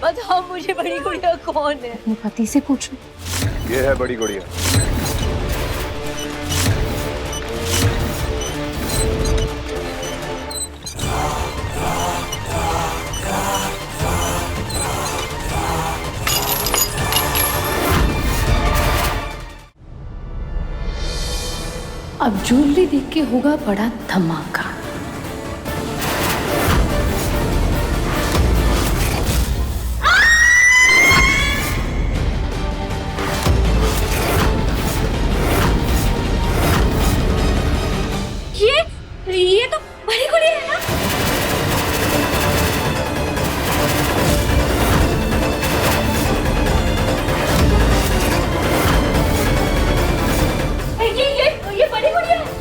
बताओ मुझे बड़ी गुड़िया कौन है? अपने पति से पूछो। ये है बड़ी गुड़िया। अब ज्वेलरी देख के होगा बड़ा धमाका। ये तो बड़ी गुड़िया है ना? ये बड़ी गुड़िया है।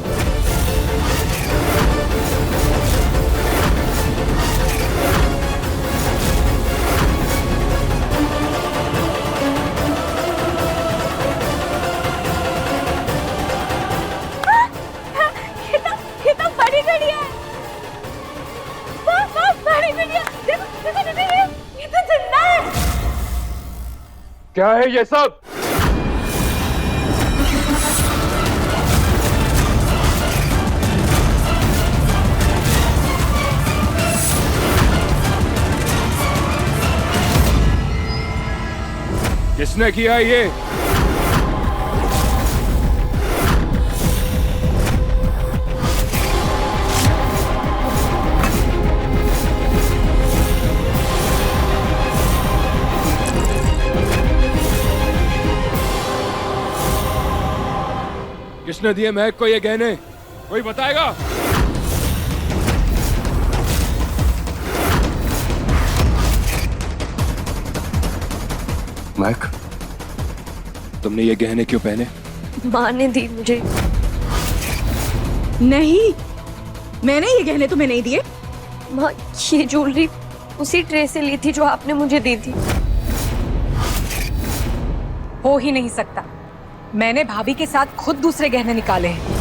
ये तो बड़ी गुड़िया है। बड़ी गुड़िया, देखो, ये तो जिंदा है। क्या है ये सब? किसने किया ये? किसने दिए महक को ये गहने? कोई बताएगा? महक, तुमने ये गहने क्यों पहने? माँ ने दी मुझे। नहीं, मैंने ये गहने तुम्हें नहीं दिए। माँ, ये ज्वेलरी उसी ट्रे से ली थी जो आपने मुझे दी थी। हो ही नहीं सकता। मैंने भाभी के साथ खुद दूसरे गहने निकाले हैं।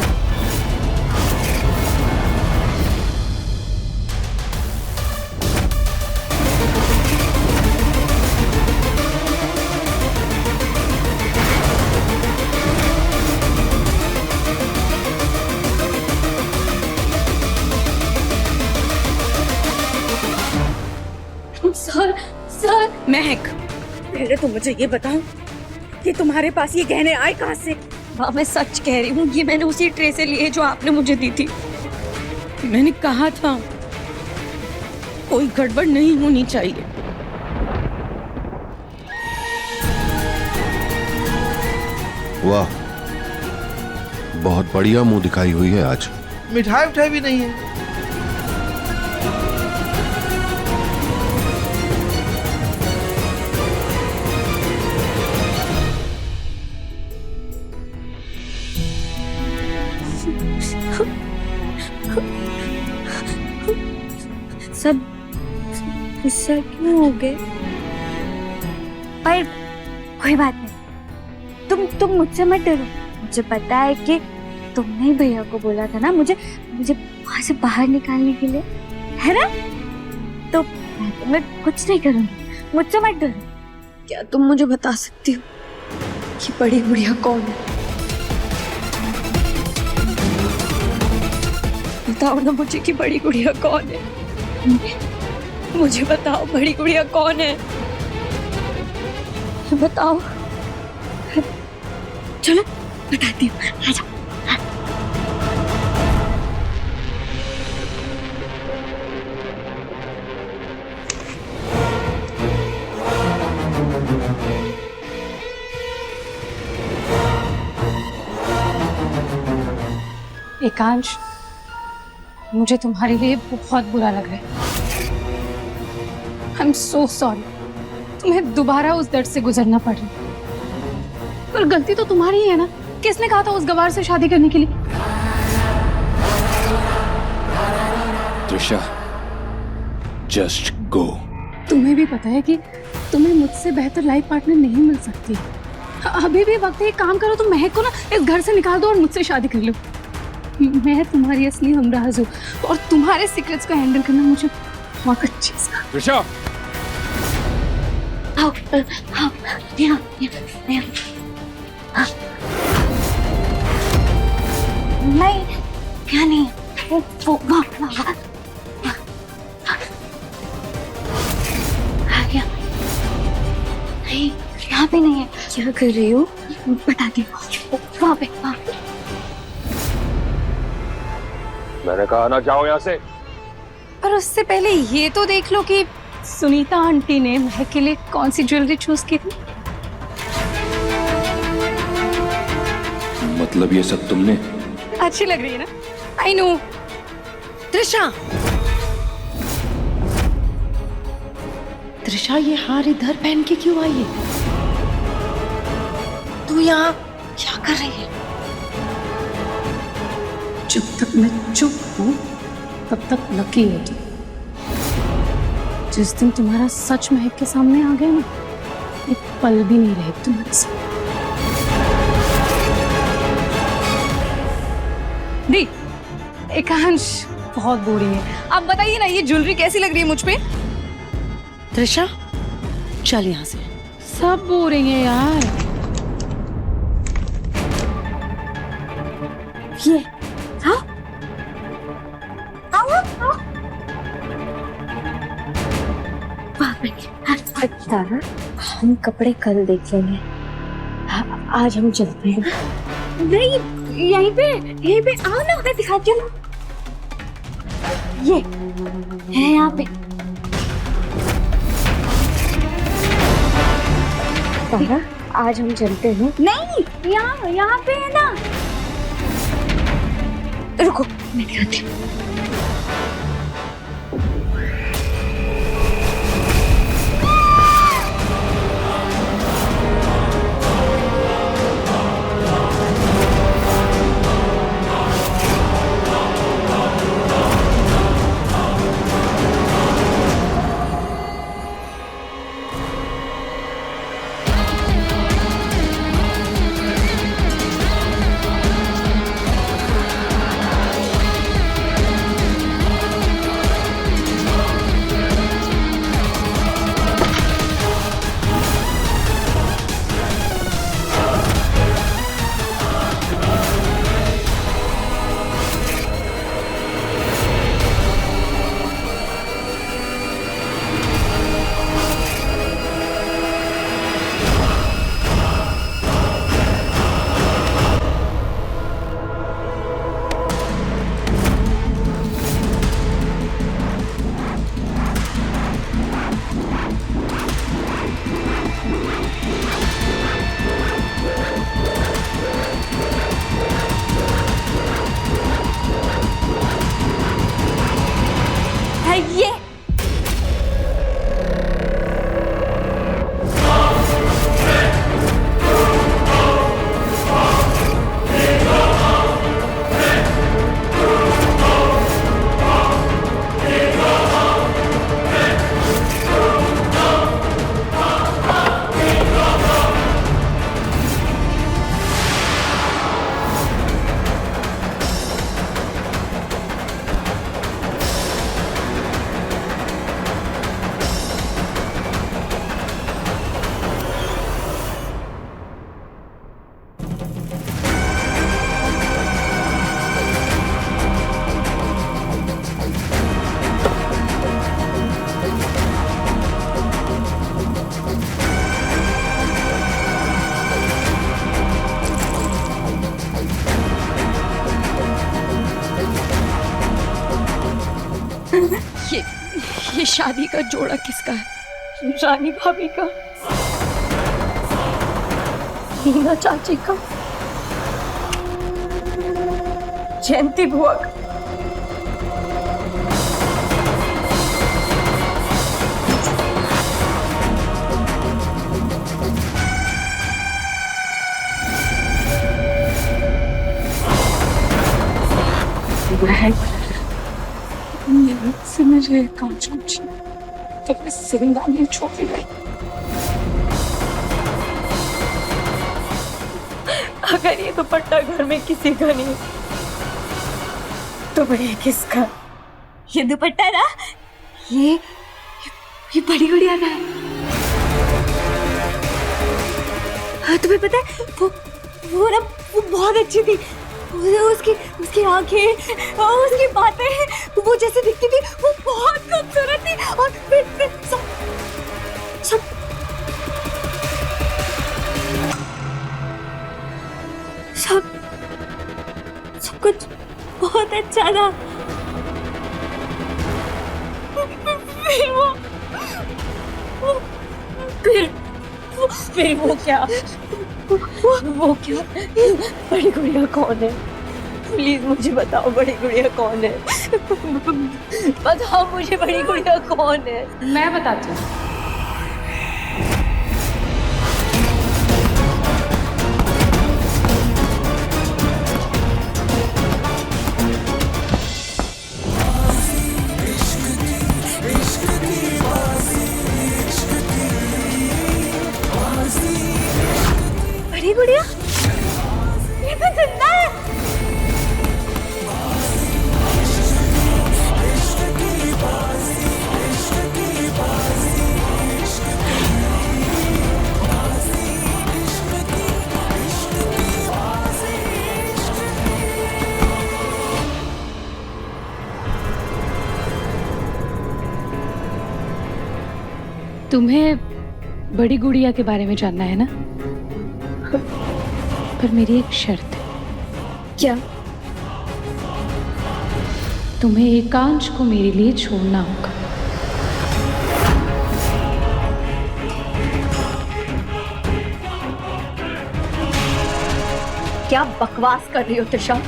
सर, महक, पहले तो मुझे ये बताओ कि तुम्हारे पास ये गहने आए कहाँ से? माँ मैं सच कह रही हूँ, ये मैंने उसी ट्रे से लिए जो आपने मुझे दी थी। मैंने कहा था कोई गड़बड़ नहीं होनी चाहिए। वाह, बहुत बढ़िया मुंह दिखाई हुई है आज। मिठाई उठाई भी नहीं है। सब गुस्सा क्यों हो गए? पर कोई बात नहीं, तुम मुझसे मत डरो। मुझे पता है कि तुमने ही भैया को बोला था ना मुझे वहां से बाहर निकालने के लिए, है ना? तो मैं तुम्हें कुछ नहीं करूंगी, मुझसे मत डरो। क्या तुम मुझे बता सकती हो कि बड़ी गुड़िया कौन है? बताओ ना मुझे कि बड़ी गुड़िया कौन है। मुझे बताओ बड़ी गुड़िया कौन है, बताओ। चलो बताती हूँ, आ जाओ। एकांश, मुझे तुम्हारे लिए बहुत बुरा लग रहा है। आई एम सो सॉरी, तुम्हें दोबारा उस दर्द से गुजरना पड़ रहा है। पर गलती तो तुम्हारी ही है ना। किसने कहा था उस गवार से शादी करने के लिए? Trisha, just go. तुम्हें भी पता है कि तुम्हें मुझसे बेहतर लाइफ पार्टनर नहीं मिल सकती। अभी भी वक्त है, एक काम करो, तुम महक को ना इस घर से निकाल दो और मुझसे शादी कर लो। मैं तुम्हारी असली हमराज हूँ और तुम्हारे सीक्रेट्स को हैंडल करना मुझे बहुत अच्छी है। त्रिशा, आओ हाँ यहाँ यहाँ हाँ। नहीं यहाँ नहीं है वो वहाँ आ गया नहीं यहाँ पे नहीं है। क्या कर रही हो बताती हूँ वहाँ पे वहाँ पे। मैंने कहा ना जाओ यहाँ से। पर उससे पहले ये तो देख लो कि सुनीता आंटी ने महक के लिए कौन सी ज्वेलरी चूज की थी। मतलब ये सब तुमने? अच्छी लग रही है ना? I know. त्रिशा, त्रिशा ये हार इधर पहन के क्यों आई है? तू यहाँ क्या कर रही है? जब तक मैं चुप हूँ तब तक लकी है तू। जिस दिन तुम्हारा सच महक के सामने आ गया ना, एक पल भी नहीं रहे तुम्हारे साथ। दी, एकांश बहुत बोरिंग है। आप बताइए ना ये ज्वेलरी कैसी लग रही है मुझ पे? त्रिशा चल यहाँ से। सब बोरिंग है यार। ये हाँ आओ आओ तारा हम कपड़े कल देख लेंगे। आज हम चलते हैं। नहीं यहीं पे आओ ना मैं दिखाती हूँ। ये है यहाँ पे तारा आज हम चलते हैं। नहीं यहाँ पे है ना। रुको मैं दिखाती हूँ। ये ये शादी का जोड़ा किसका है? रानी भाभी का, हीना चाची का, जयंती बुआ का। से मुझे काम समझी तो मैं जिंदा नहीं छोड़ी गई। अगर ये दुपट्टा घर में किसी का नहीं तो ये किसका? ये दुपट्टा ना ये बड़ी गुड़िया का है। तुम्हें पता है वो ना वो बहुत अच्छी थी। उसकी उसकी आंखें और उसकी बातें वो जैसे दिखती थी वो बहुत खूबसूरत थी। और फिर सब कुछ बहुत अच्छा था। फिर वो क्या बड़ी गुड़िया कौन है? प्लीज मुझे बताओ बड़ी गुड़िया कौन है? बताओ मुझे बड़ी गुड़िया कौन है? मैं बताती हूँ। बड़ी गुड़िया ये तो जिंदा है। तुम्हें बड़ी गुड़िया के बारे में जानना है ना? पर मेरी एक शर्त है। क्या? तुम्हें एकांश को मेरे लिए छोड़ना होगा। क्या बकवास कर रही हो त्रिशा?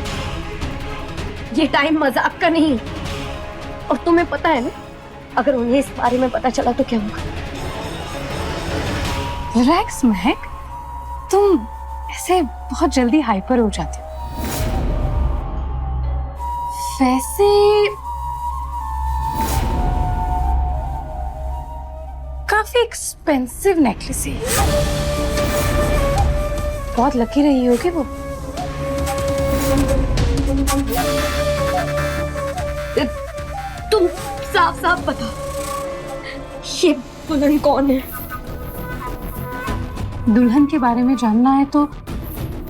ये टाइम मजाक का नहीं। और तुम्हें पता है ना, अगर उन्हें इस बारे में पता चला तो क्या होगा? रिलैक्स महक, तुम ऐसे बहुत जल्दी हाइपर हो जाते हो। वैसे काफी एक्सपेंसिव नेकलेस है। बहुत लकी रही होगी वो। तुम साफ साफ बताओ, ये दुल्हन कौन है? दुल्हन के बारे में जानना है तो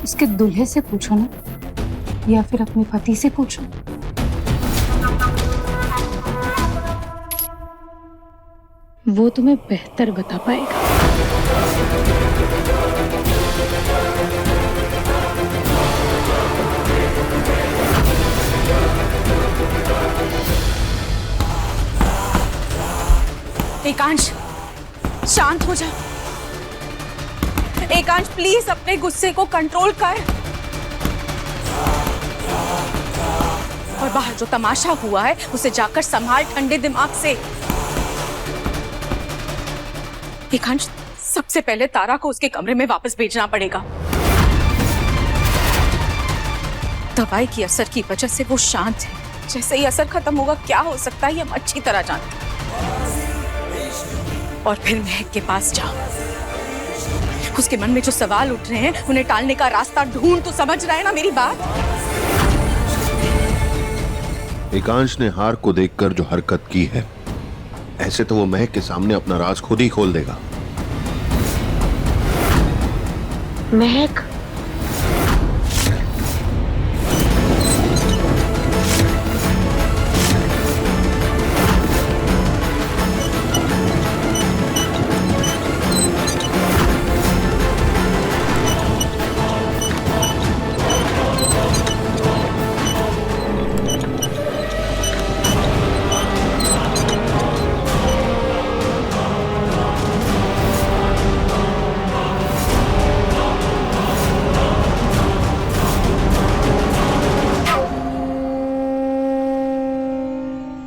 उसके दूल्हे से पूछो ना, या फिर अपने पति से पूछो। वो तुम्हें बेहतर बता पाएगा। एकांश, शांत हो जा। एकांश प्लीज अपने गुस्से को कंट्रोल कर। और बाहर जो तमाशा हुआ है उसे जाकर संभाल ठंडे दिमाग से। एकांश, सबसे पहले तारा को उसके कमरे में वापस भेजना पड़ेगा। दवाई की असर की वजह से वो शांत है। जैसे ही असर खत्म होगा क्या हो सकता है ये हम अच्छी तरह जानते हैं। और फिर महक के पास जाओ। उसके मन में जो सवाल उठ रहे हैं उन्हें टालने का रास्ता ढूंढ। तो समझ रहा है ना मेरी बात? एकांश ने हार को देखकर जो हरकत की है, ऐसे तो वो महक के सामने अपना राज खुद ही खोल देगा। महक,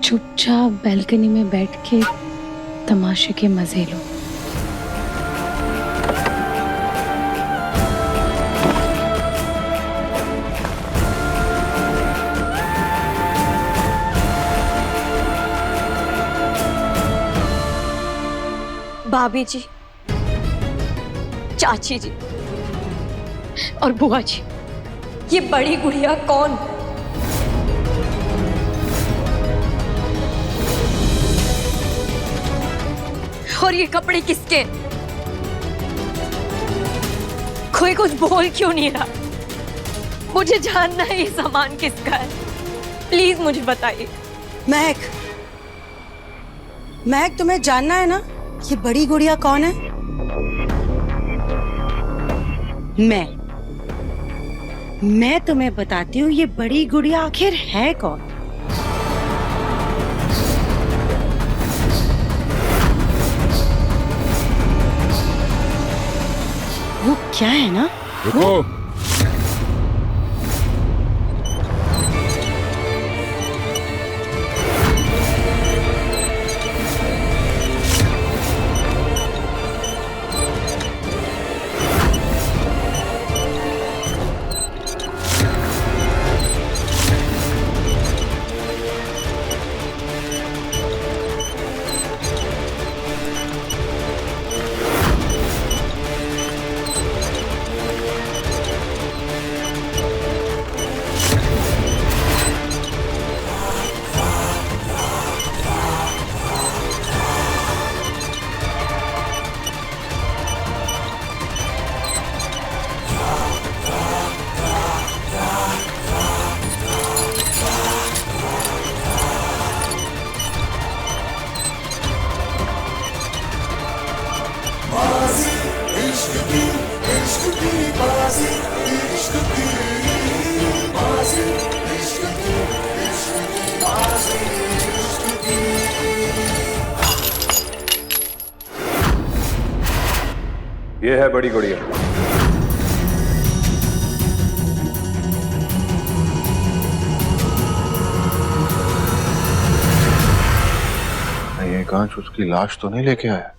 चुपचाप बैल्कनी में बैठ के तमाशे के मजे लो। भाभी जी, चाची जी और बुआ जी, ये बड़ी गुड़िया कौन? और ये कपड़े किसके? कोई कुछ बोल क्यों नहीं रहा? मुझे जानना है ये सामान किसका है। प्लीज मुझे बताइए। महक, महक तुम्हें जानना है ना ये बड़ी गुड़िया कौन है? मैं तुम्हें बताती हूँ ये बड़ी गुड़िया आखिर है कौन। वो क्या है ना? रुको। ये है बड़ी गुड़िया। ये कांच उसकी लाश तो नहीं लेके आया?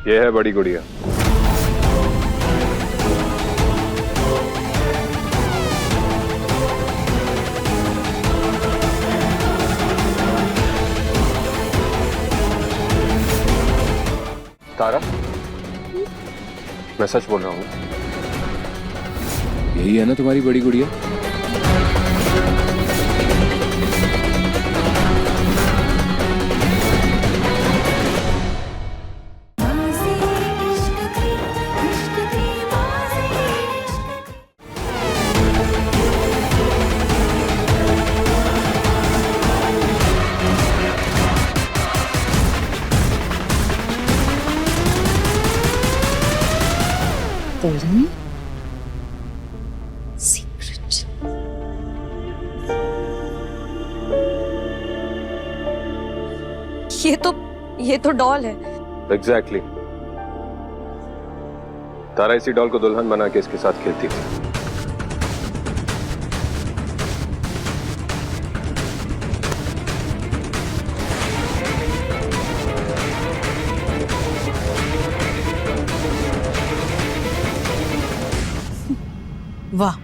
ये है बड़ी गुड़िया। तारा, मैं सच बोल रहा हूँ। यही है ना तुम्हारी बड़ी गुड़िया? ये तो डॉल है। एग्जैक्टली। तारा इसी डॉल को दुल्हन बना के इसके साथ खेलती थी। वाह,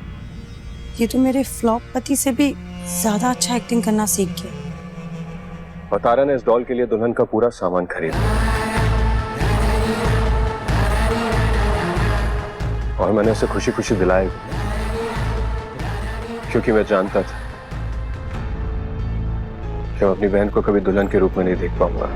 ये तो मेरे फ्लॉप पति से भी ज्यादा अच्छा एक्टिंग करना सीख गया। और तारा ने इस डॉल के लिए दुल्हन का पूरा सामान खरीदा और मैंने उसे खुशी खुशी दिलाया, क्योंकि मैं जानता था कि मैं अपनी बहन को कभी दुल्हन के रूप में नहीं देख पाऊंगा।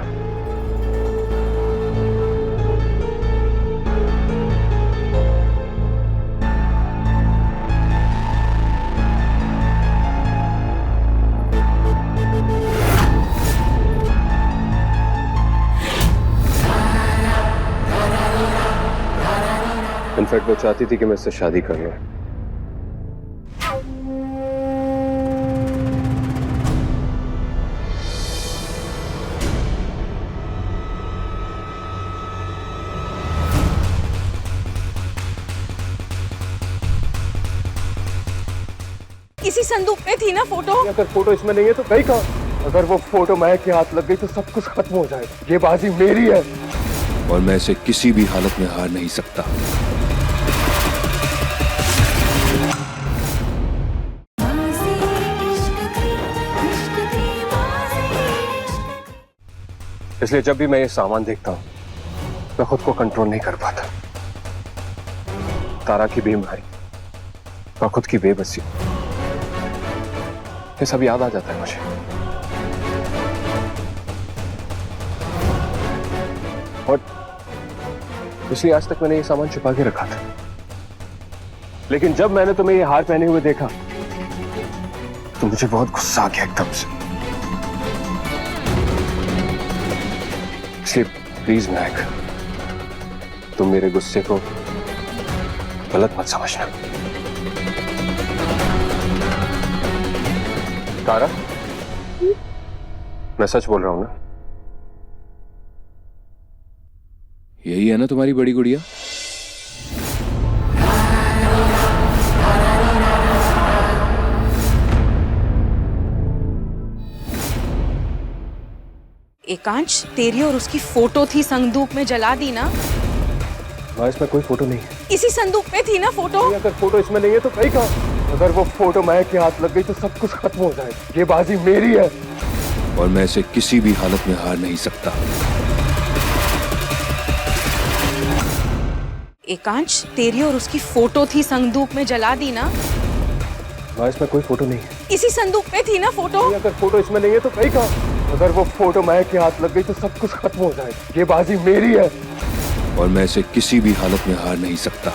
इनफैक्ट वो चाहती थी कि मैं इससे शादी कर लूं। इसी संदूक में थी ना फोटो? अगर फोटो इसमें नहीं है तो कहीं कहा। अगर वो फोटो महक के हाथ लग गई तो सब कुछ खत्म हो जाएगा। ये बाजी मेरी है और मैं इसे किसी भी हालत में हार नहीं सकता। इसलिए जब भी मैं ये सामान देखता हूं मैं खुद को कंट्रोल नहीं कर पाता। तारा की बीमारी और खुद की बेबसी, ये सब याद आ जाता है मुझे। और इसलिए आज तक मैंने ये सामान छुपा के रखा था। लेकिन जब मैंने तुम्हें ये हार पहने हुए देखा तो मुझे बहुत गुस्सा आ गया एकदम से। इसलिए प्लीज महक, तुम मेरे गुस्से को गलत मत समझना। तारा, मैं सच बोल रहा हूं ना? यही है ना तुम्हारी बड़ी गुड़िया? एकांश, तेरी और उसकी फोटो थी संदूक में, जला दी ना? वहां इसमें कोई फोटो नहीं है। इसी संदूक में थी ना फोटो? अगर फोटो इसमें नहीं है तो कहीं कहा। अगर वो फोटो महक के हाथ लग गई तो सब कुछ खत्म हो जाएगा। ये बाजी मेरी है और मैं इसे किसी भी हालत में हार नहीं सकता। एकांश, तेरी और उसकी फोटो थी संदूक में, जला दी ना? वहां इसमें कोई फोटो नहीं है। इसी संदूक में थी ना फोटो? अगर फोटो इसमें नहीं है तो कहीं कहा। अगर वो फोटो महक के हाथ लग गई तो सब कुछ खत्म हो जाएगा। ये बाजी मेरी है और मैं इसे किसी भी हालत में हार नहीं सकता।